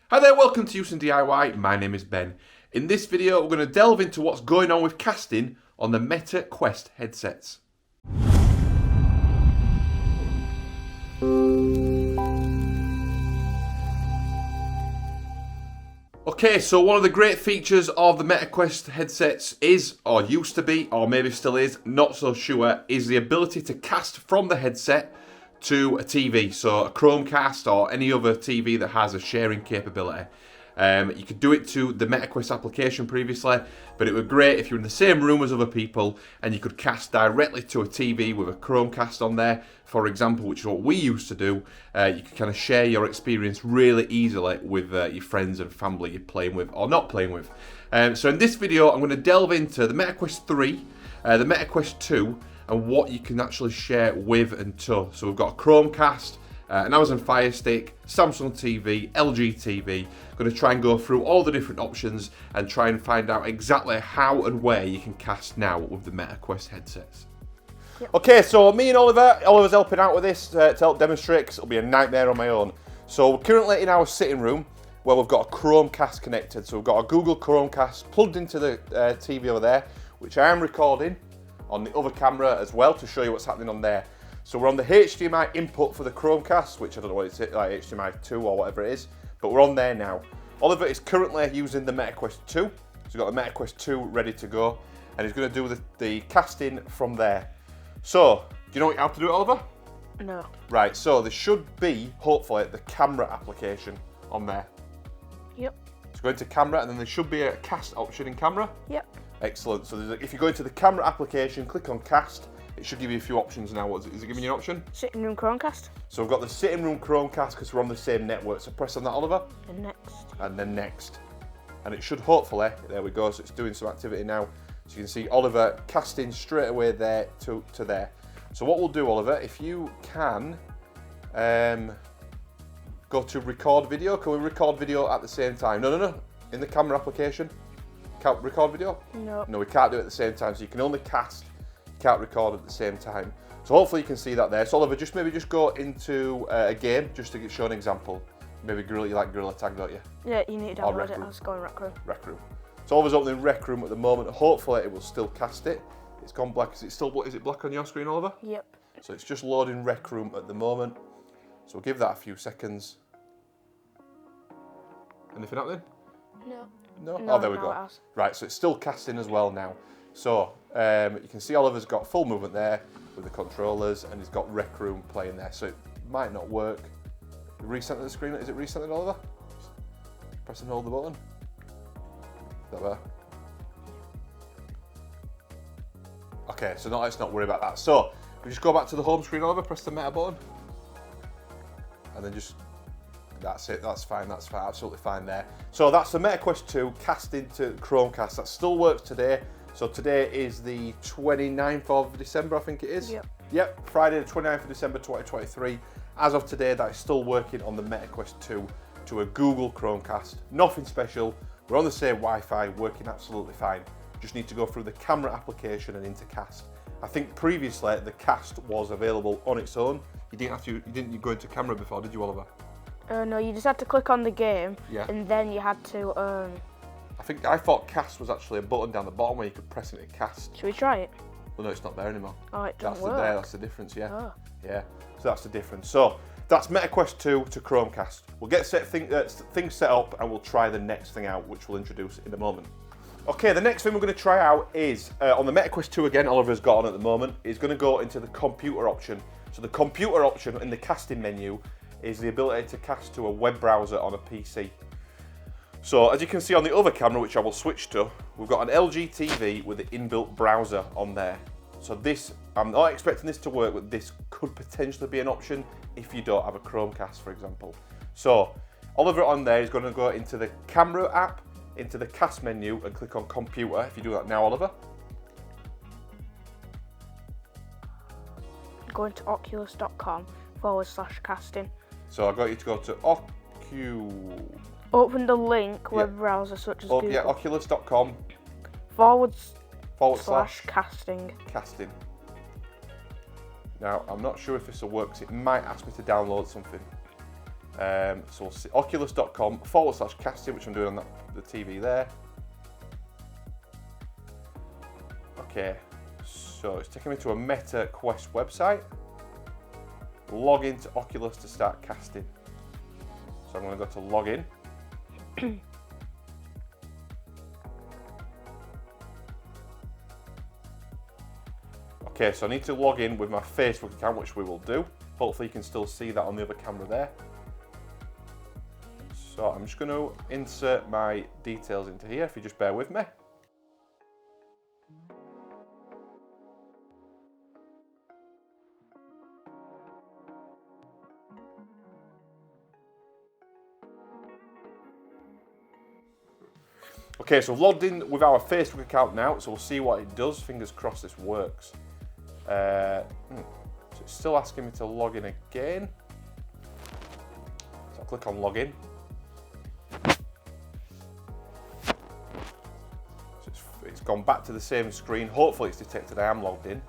Hi there, welcome to Huson DIY. My name is Ben. In this video, we're going to delve into what's going on with casting on the Meta Quest headsets. Okay, so one of the great features of the Meta Quest headsets is, or used to be, or maybe still is, not so sure, is the ability to cast from the headset to a TV, so a Chromecast or any other TV that has a sharing capability. You could do it to the MetaQuest application previously, but it would be great if you're in the same room as other people and you could cast directly to a TV with a Chromecast on there, for example, which is what we used to do. You could kind of share your experience really easily with your friends and family you're playing with or not playing with. So in this video, I'm going to delve into the MetaQuest 3, the MetaQuest 2, and what you can actually share with and to. So we've got a Chromecast, an Amazon Fire Stick, Samsung TV, LG TV. I'm going to try and go through all the different options and try and find out exactly how and where you can cast now with the MetaQuest headsets. Yep. Okay, so me and Oliver's helping out with this to help demonstrate, because it'll be a nightmare on my own. So we're currently in our sitting room where we've got a Chromecast connected. So we've got a Google Chromecast plugged into the TV over there, which I am recording on the other camera as well to show you what's happening on there. So we're on the HDMI input for the Chromecast, which I don't know what it's like, HDMI 2 or whatever it is, but we're on there now. Oliver is currently using the MetaQuest 2, so we've got the MetaQuest 2 ready to go, and he's going to do the casting from there. So, do you know how to do it, Oliver? No. Right, so there should be, hopefully, the camera application on there. Yep. So go into camera, and then there should be a cast option in camera. Yep. Excellent. So if you go into the camera application, click on cast, it should give you a few options now. What is it? Is it giving you an option? Sitting room Chromecast. So we've got the sitting room Chromecast because we're on the same network. So press on that, Oliver. And next. And then next. And it should hopefully, there we go, so it's doing some activity now. So you can see Oliver casting straight away there to there. So what we'll do, Oliver, if you can go to record video. Can we record video at the same time? No. In the camera application. Can't record video? No. No, we can't do it at the same time, so you can only cast, you can't record at the same time. So hopefully you can see that there. So Oliver, maybe just go into a game, just to show an example. Maybe you like Gorilla Tag, don't you? Yeah, you need to download it. I'll just go in Rec Room. Rec Room. So Oliver's opening Rec Room at the moment. Hopefully it will still cast it. It's gone black. Is it black on your screen, Oliver? Yep. So it's just loading Rec Room at the moment. So we'll give that a few seconds. Anything happening? No. No? Oh, there we go. Right, so it's still casting as well now. So you can see Oliver's got full movement there with the controllers, and he's got Rec Room playing there. So it might not work. Recenter the screen. Is it recentered, Oliver? Press and hold the button. Is that better? Okay, so let's not worry about that. So we just go back to the home screen, Oliver. Press the Meta button, and then just. That's it, that's fine, absolutely fine there. So that's the MetaQuest 2 casting to Chromecast. That still works today. So today is the 29th of December, I think it is. Yep, Friday the 29th of December 2023. As of today, that is still working on the MetaQuest 2 to a Google Chromecast. Nothing special. We're on the same Wi-Fi, working absolutely fine. Just need to go through the camera application and into cast. I think previously the cast was available on its own. You didn't go into camera before, did you, Oliver? No, you just had to click on the game, and then you had to. I thought cast was actually a button down the bottom where you could press it and cast. Should we try it? Well, no, it's not there anymore. Oh, it doesn't work. That's the difference, yeah. Oh. Yeah, so that's the difference. So that's MetaQuest 2 to Chromecast. We'll get things set up, and we'll try the next thing out, which we'll introduce in a moment. Okay, the next thing we're going to try out is on the MetaQuest 2 again. Oliver's got on at the moment. Is going to go into the computer option. So the computer option in the casting menu is the ability to cast to a web browser on a PC. So as you can see on the other camera, which I will switch to, we've got an LG TV with the inbuilt browser on there. So this, I'm not expecting this to work, but this could potentially be an option if you don't have a Chromecast, for example. So Oliver on there is going to go into the camera app, into the cast menu, and click on computer. If you do that now, Oliver. Go into oculus.com/casting. So I got you to go to Open the link web browser such as Google. Yeah, oculus.com / casting. Casting. Now, I'm not sure if this will work, because it might ask me to download something. So we'll see oculus.com/casting, which I'm doing on the TV there. Okay, so it's taking me to a Meta Quest website. Log into Oculus to start casting. So I'm going to go to login. Okay, so I need to log in with my Facebook account, which we will do. Hopefully you can still see that on the other camera there. So I'm just going to insert my details into here, if you just bear with me. Okay, so I've logged in with our Facebook account now, so we'll see what it does. Fingers crossed this works. So it's still asking me to log in again. So I'll click on login. So it's gone back to the same screen. Hopefully it's detected I am logged in.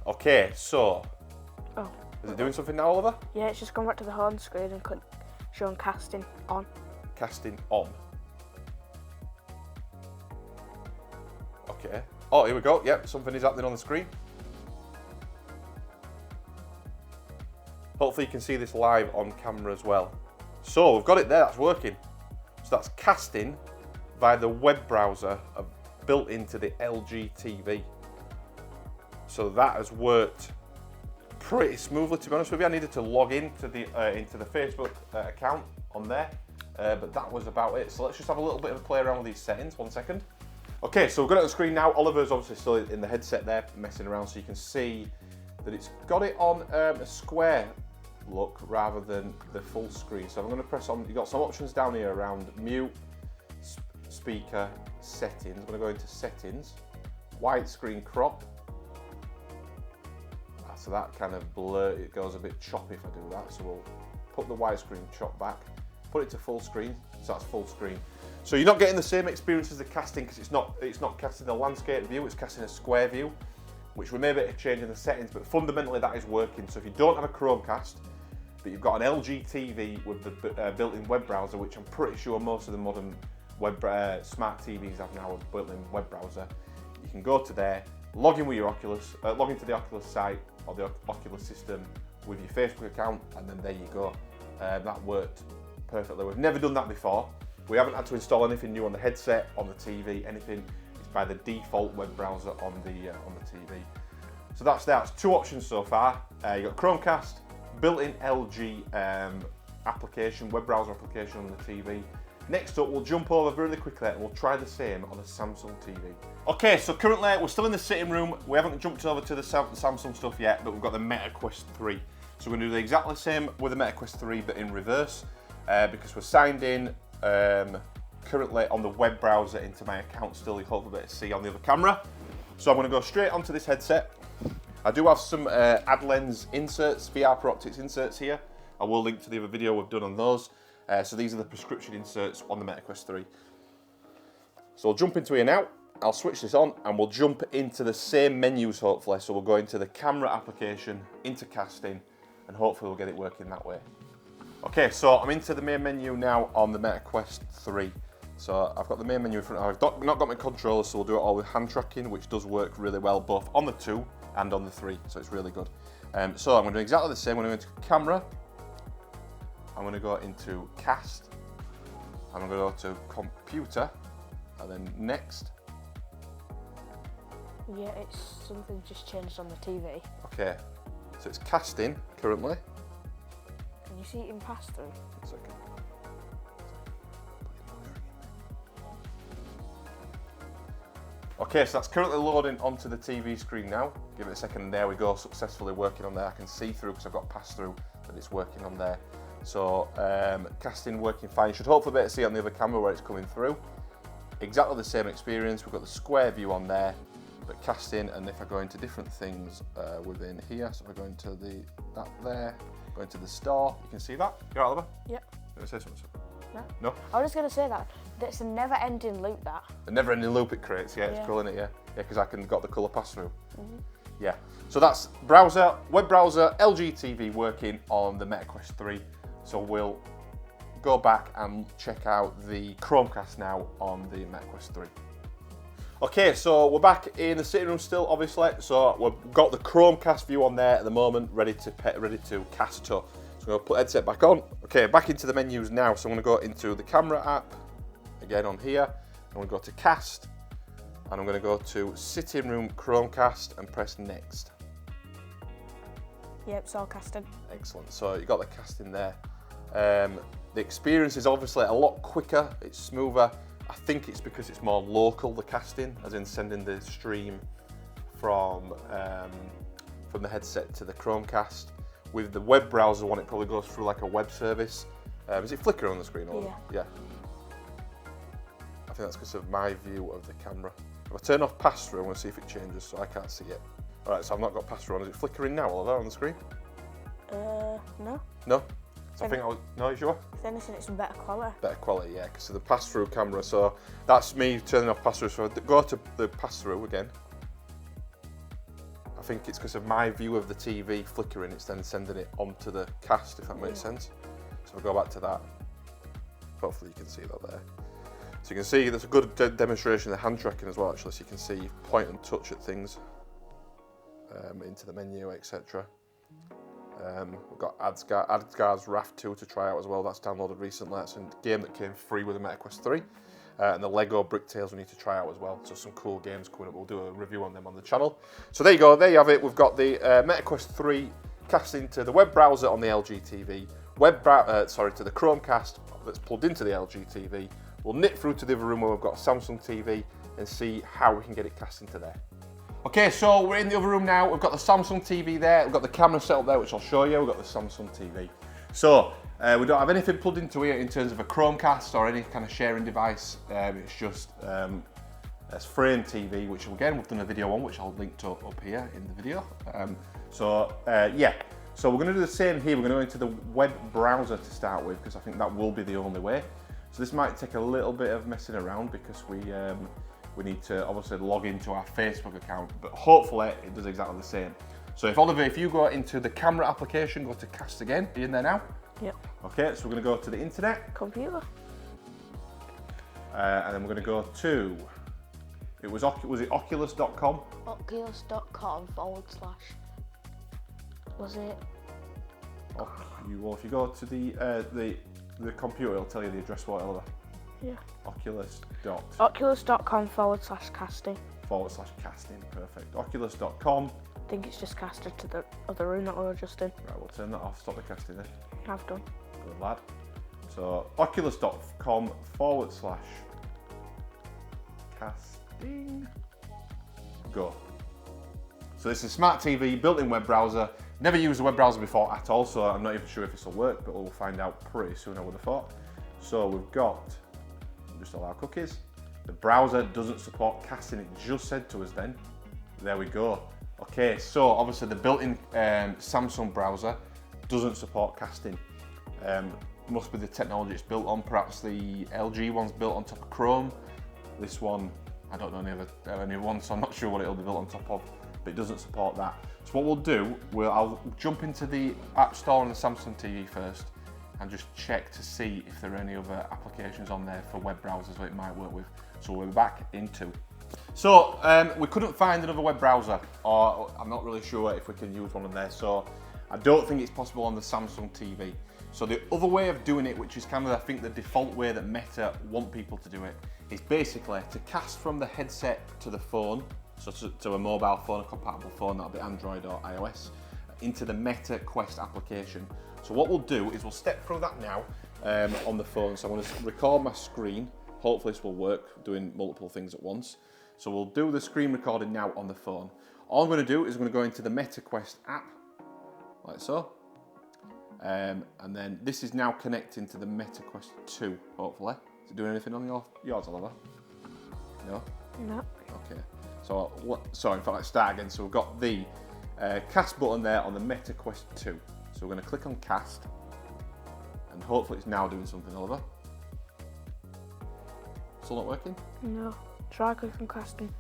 Okay, so. Oh. Is it doing something now, Oliver? Yeah, it's just gone back to the home screen and showing casting on. Casting on. Okay. Oh, here we go. Yep, something is happening on the screen. Hopefully you can see this live on camera as well. So we've got it there, that's working. So that's casting via the web browser built into the LG TV. So that has worked pretty smoothly, to be honest with you. I needed to log into the Facebook account on there, but that was about it. So let's just have a little bit of a play around with these settings. 1 second. Okay, so we've got it on the screen now. Oliver's obviously still in the headset there, messing around, so you can see that it's got it on a square look rather than the full screen. So I'm going to press on, you've got some options down here around mute, speaker, settings. I'm going to go into settings, widescreen crop. So that kind of blur, it goes a bit choppy if I do that. So we'll put the widescreen chop back, put it to full screen, so that's full screen. So you're not getting the same experience as the casting because it's not casting a landscape view, it's casting a square view, which we may be changing the settings, but fundamentally that is working. So if you don't have a Chromecast, but you've got an LG TV with the built-in web browser, which I'm pretty sure most of the modern smart TVs have now a built-in web browser, you can go to there, log in with your Oculus, log into the Oculus site or the Oculus system with your Facebook account, and then there you go. That worked perfectly. We've never done that before. We haven't had to install anything new on the headset, on the TV, anything. It's by the default web browser on the TV. So that's that. It's 2 options so far. You've got Chromecast, built-in LG application, web browser application on the TV. Next up, we'll jump over really quickly and we'll try the same on a Samsung TV. Okay, so currently we're still in the sitting room. We haven't jumped over to the Samsung stuff yet, but we've got the Meta Quest 3. So we're going to do exactly the same with the Meta Quest 3, but in reverse, because we're signed in currently on the web browser into my account still. You hopefully better see on the other camera. So I'm going to go straight onto this headset. I do have some AdLens inserts, VR Pro Optics inserts here. I will link to the other video we've done on those. So these are the prescription inserts on the Meta Quest 3. So I'll jump into here now. I'll switch this on and we'll jump into the same menus hopefully. So we'll go into the camera application, into casting, and hopefully we'll get it working that way. Okay, so I'm into the main menu now on the Meta Quest 3. So I've got the main menu in front. I've not got my controller, so we'll do it all with hand tracking, which does work really well, both on the 2 and on the 3, so it's really good. So I'm going to do exactly the same. I'm going to go into camera. I'm going to go into cast. I'm going to go to computer, and then next. Yeah, it's something just changed on the TV. Okay, so it's casting currently. Can you see it in pass through? 1 second. Okay, so that's currently loading onto the TV screen now. Give it a second, and there we go, successfully working on there. I can see through because I've got pass through that it's working on there. So casting working fine. You should hopefully be able to see on the other camera where it's coming through. Exactly the same experience. We've got the square view on there, but casting, and if I go into different things within here, so if I go into that there, go into the store, you can see that. You all right, Oliver? Yep. You want to say something? No. No? I was just going to say that. It's a never-ending loop, that. The never-ending loop it creates, yeah, it's cool, isn't it? Yeah, because I got the colour pass-through. Mm-hmm. Yeah, so that's browser, web browser, LG TV working on the Meta Quest 3. So we'll go back and check out the Chromecast now on the MetaQuest 3. Okay, so we're back in the sitting room still, obviously. So we've got the Chromecast view on there at the moment, ready to cast to. So I'm going to put the headset back on. Okay, back into the menus now. So I'm going to go into the camera app, again on here. I'm going to go to cast, and I'm going to go to sitting room Chromecast and press next. Yep, it's all casted. Excellent. So you got the casting there. The experience is obviously a lot quicker. It's smoother. I think it's because it's more local, the casting, as in sending the stream from the headset to the Chromecast. With the web browser one, it probably goes through like a web service. Is it flicker on the screen? Or? Yeah. I think that's because of my view of the camera. If I turn off pass-through, I want to see if it changes, so I can't see it. All right, so I've not got pass-through on. Is it flickering now, Oliver, on the screen? No. No? So I think no, you sure? If anything, it's better quality. Better quality, yeah, because of the pass-through camera. So that's me turning off pass-through. So I go to the pass-through again. I think it's because of my view of the TV flickering. It's then sending it onto the cast, if that makes sense. So if I go back to that, hopefully you can see that there. So you can see there's a good demonstration of the hand tracking as well, actually. So you can see point and touch at things into the menu, etc. We've got Asgard's Wrath 2 to try out as well. That's downloaded recently. That's a game that came free with the MetaQuest 3. And the Lego Brick Tales we need to try out as well. So some cool games coming up. We'll do a review on them on the channel. So there you go. There you have it. We've got the MetaQuest 3 casting to the web browser on the LG TV. To the Chromecast that's plugged into the LG TV. We'll nip through to the other room where we've got a Samsung TV and see how we can get it cast into there. Okay, so we're in the other room now. We've got the Samsung TV there. We've got the camera set up there, which I'll show you. We've got the Samsung TV. So we don't have anything plugged into here in terms of a Chromecast or any kind of sharing device. It's just a frame TV, which again, we've done a video on, which I'll link to up here in the video. Yeah. So we're going to do the same here. We're going to go into the web browser to start with, because I think that will be the only way. So this might take a little bit of messing around because we need to obviously log into our Facebook account, but hopefully it does exactly the same. So Oliver, if you go into the camera application, go to cast again. Are you in there now? Yep. Okay, so we're going to go to the internet. Computer. And then we're going to go to, was it Oculus.com? Oculus.com / was it? Well, if you go to the computer, it'll tell you the address, what, Oliver? Yeah. Oculus.com /casting. /casting, perfect. Oculus.com. I think it's just casted to the other room that we were just in. Right, we'll turn that off, stop the casting then. I've done. Good lad. So, Oculus.com /casting. Go. So this is a smart TV, built-in web browser. Never used a web browser before at all, so I'm not even sure if this will work, but we'll find out pretty soon, I would have thought. So we've got, just allow cookies. The browser doesn't support casting, it just said to us then. There we go. Okay, so obviously the built-in Samsung browser doesn't support casting. Must be the technology it's built on. Perhaps the LG one's built on top of Chrome. This one, I don't know any one, so I'm not sure what it'll be built on top of, but it doesn't support that. So what we'll do, I'll jump into the App Store on the Samsung TV first and just check to see if there are any other applications on there for web browsers that it might work with. So we're back into. So we couldn't find another web browser, or I'm not really sure if we can use one on there. So I don't think it's possible on the Samsung TV. So the other way of doing it, which is kind of, I think, the default way that Meta want people to do it, is basically to cast from the headset to the phone, so to a mobile phone, a compatible phone, that'll be Android or iOS, into the MetaQuest application. So what we'll do is we'll step through that now on the phone. So I'm going to record my screen. Hopefully this will work, doing multiple things at once. So we'll do the screen recording now on the phone. All I'm going to do is I'm going to go into the MetaQuest app, like so. And then this is now connecting to the MetaQuest 2, hopefully. Is it doing anything on yours, Oliver? No? No. Okay. So, sorry, if I start again. So we've got the cast button there on the MetaQuest 2. So we're going to click on cast. And hopefully it's now doing something, Oliver. Still not working? No. Try clicking casting.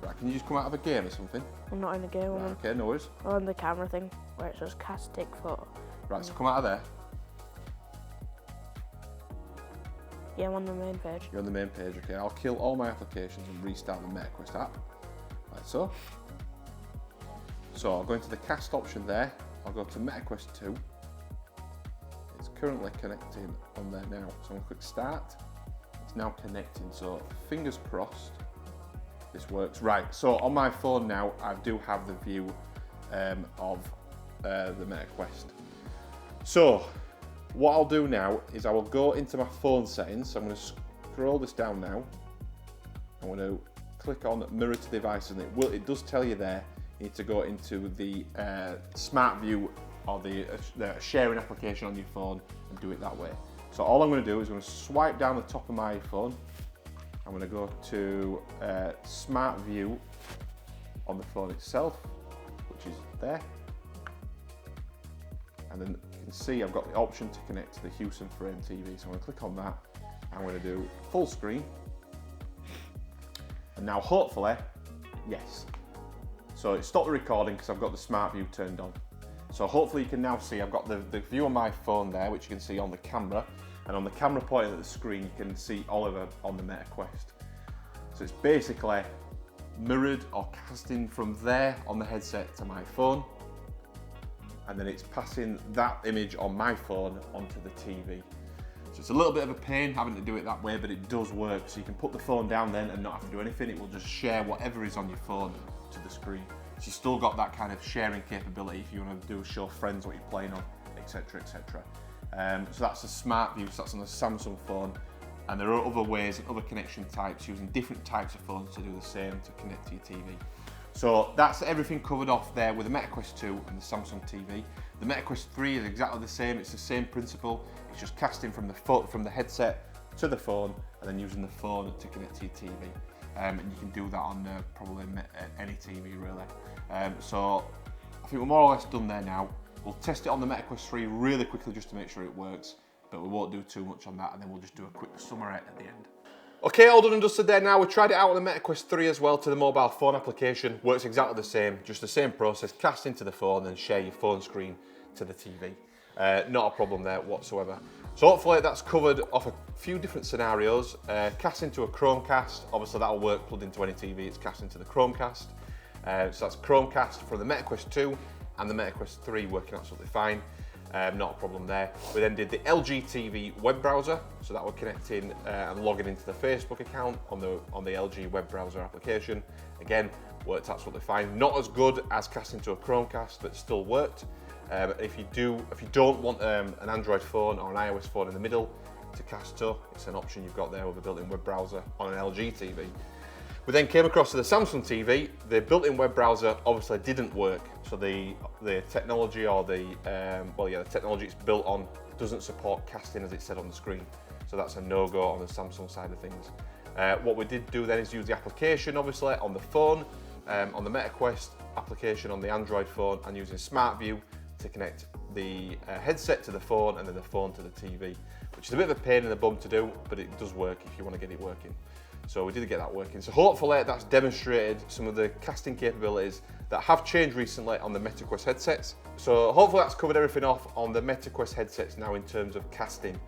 Right, can you just come out of a game or something? I'm not in a game. Right, okay, no worries. I'm on the camera thing where it says cast take photo. Right, so come out of there. Yeah, I'm on the main page. You're on the main page, okay. I'll kill all my applications and restart the MetaQuest app, like so. So I'll go into the cast option there. I'll go to MetaQuest 2. It's currently connecting on there now. So I'm going to click start. It's now connecting, so fingers crossed this works. Right, so on my phone now, I do have the view of the MetaQuest. So what I'll do now is I will go into my phone settings. So I'm going to scroll this down now. I'm going to click on mirror to device, and it does tell you there you need to go into the smart view or the sharing application on your phone and do it that way. So all I'm going to do is I'm going to swipe down the top of my phone. I'm going to go to smart view on the phone itself, which is there. And then you can see I've got the option to connect to the Huson Frame TV. So I'm going to click on that. I'm going to do full screen. And now hopefully, yes. So it stopped the recording because I've got the smart view turned on. So hopefully you can now see I've got the view on my phone there, which you can see on the camera. And on the camera pointing at the screen, you can see Oliver on the MetaQuest. So it's basically mirrored or casting from there on the headset to my phone. And then it's passing that image on my phone onto the TV. So it's a little bit of a pain having to do it that way, but it does work. So you can put the phone down then and not have to do anything. It will just share whatever is on your phone to the screen. So you've still got that kind of sharing capability if you want to show friends what you're playing on, etc, etc. So that's a smart view, so that's on the Samsung phone. And there are other ways and other connection types using different types of phones to do the same to connect to your TV. So that's everything covered off there with the MetaQuest 2 and the Samsung TV. The MetaQuest 3 is exactly the same, it's the same principle. It's just casting from the headset to the phone and then using the phone to connect to your TV. And you can do that on probably any TV really. So I think we're more or less done there now. We'll test it on the MetaQuest 3 really quickly just to make sure it works, but we won't do too much on that, and then we'll just do a quick summary at the end. Okay, all done and dusted there now. We tried it out on the MetaQuest 3 as well to the mobile phone application. Works exactly the same, just the same process, cast into the phone and share your phone screen to the TV. Not a problem there whatsoever. So hopefully that's covered off a few different scenarios. Cast into a Chromecast, obviously that'll work plugged into any TV, it's cast into the Chromecast. So that's Chromecast from the MetaQuest 2 and the MetaQuest 3 working absolutely fine. Not a problem there. We then did the LG TV web browser, so that will connect in and logging into the Facebook account on the LG web browser application. Again, worked absolutely fine. Not as good as casting to a Chromecast, but still worked. If you don't want an Android phone or an iOS phone in the middle to cast to, it's an option you've got there with a built-in web browser on an LG TV. We then came across to the Samsung TV. The built-in web browser obviously didn't work. So the technology or the technology it's built on doesn't support casting as it said on the screen. So that's a no-go on the Samsung side of things. What we did do then is use the application obviously on the phone, on the MetaQuest application on the Android phone, and using Smart View to connect the headset to the phone and then the phone to the TV, which is a bit of a pain in the bum to do, but it does work if you want to get it working. So we did get that working. So hopefully that's demonstrated some of the casting capabilities that have changed recently on the MetaQuest headsets. So hopefully that's covered everything off on the MetaQuest headsets now in terms of casting.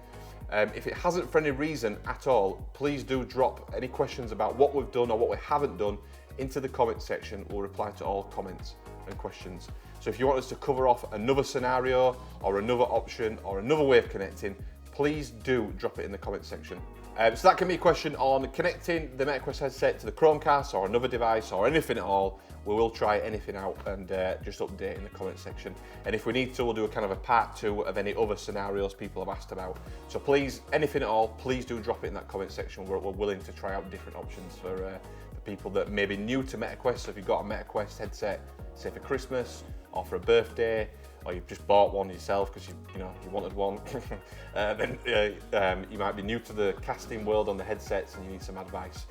If it hasn't for any reason at all, please do drop any questions about what we've done or what we haven't done into the comment section. We'll reply to all comments and questions. So if you want us to cover off another scenario or another option or another way of connecting, please do drop it in the comment section. So that can be a question on connecting the MetaQuest headset to the Chromecast or another device or anything at all. We will try anything out and just update in the comment section. And if we need to, we'll do a kind of a part 2 of any other scenarios people have asked about. So please, anything at all, please do drop it in that comment section. We're willing to try out different options for people that may be new to MetaQuest. So if you've got a MetaQuest headset, say for Christmas or for a birthday, or you've just bought one yourself because you wanted one, then you might be new to the casting world on the headsets and you need some advice.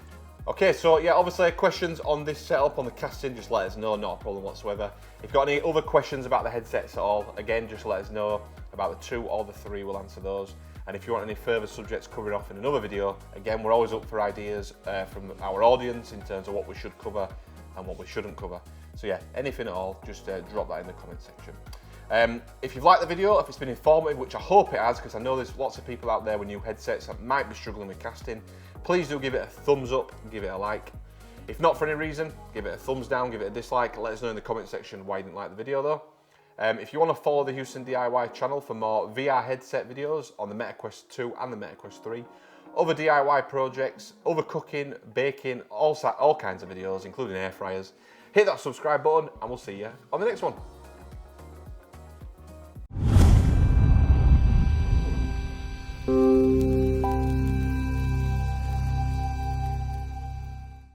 Okay, so yeah, obviously questions on this setup, on the casting, just let us know, not a problem whatsoever. If you've got any other questions about the headsets at all, again, just let us know about the 2 or the 3, we'll answer those. And if you want any further subjects covered off in another video, again, we're always up for ideas from our audience in terms of what we should cover and what we shouldn't cover. So yeah, anything at all, just drop that in the comment section. If you've liked the video, if it's been informative, which I hope it has, because I know there's lots of people out there with new headsets that might be struggling with casting, please do give it a thumbs up, give it a like. If not for any reason, give it a thumbs down, give it a dislike. Let us know in the comment section why you didn't like the video though. If you want to follow the Huson DIY channel for more VR headset videos on the MetaQuest 2 and the MetaQuest 3, other DIY projects, other cooking, baking, all kinds of videos, including air fryers, hit that subscribe button and we'll see you on the next one.